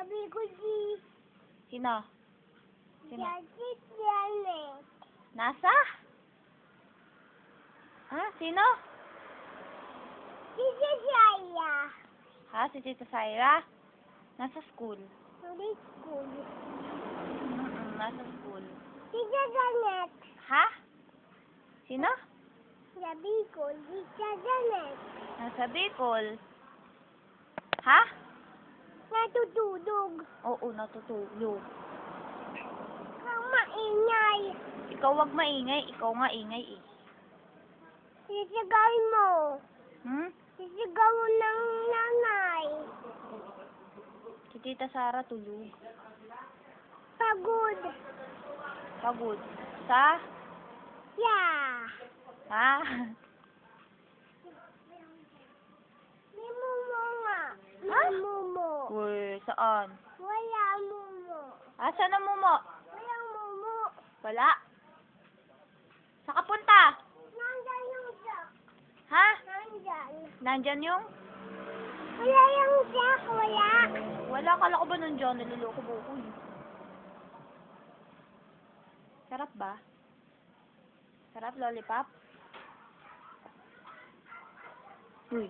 Sabi ko si Sino? Sino? Jackie Janet. Nasa? Ha? Sino? Si Jaya. Ha? Si Tita Syra? Nasa school. Hindi school. Nasa school. Si Janet. Ha? Sino? Sabi ko si Janet. Nasa Bicol. Ha? Natutulog. Oo, natutulog. Kang maingay. Ikaw wag maingay. Ikaw nga ingay eh. Sisigawin mo. Hmm? Sisigawin ng nanay. Si Tita Sara tulog. Pagod. Pagod. Sa? Yeah. Ha? May mumo nga. Ha? May mumo. Uy, saan? Wala mumo. Asan ang mumo? Walang mumo. Wala. Saan ka punta? Nandyan yung jack. Ha? Nandyan. Nandyan yung? Wala yung jack. Wala. Wala, kala ko ba nandyan? Niloloko mo ko eh. Sarap ba? Sarap, lollipop? Uy.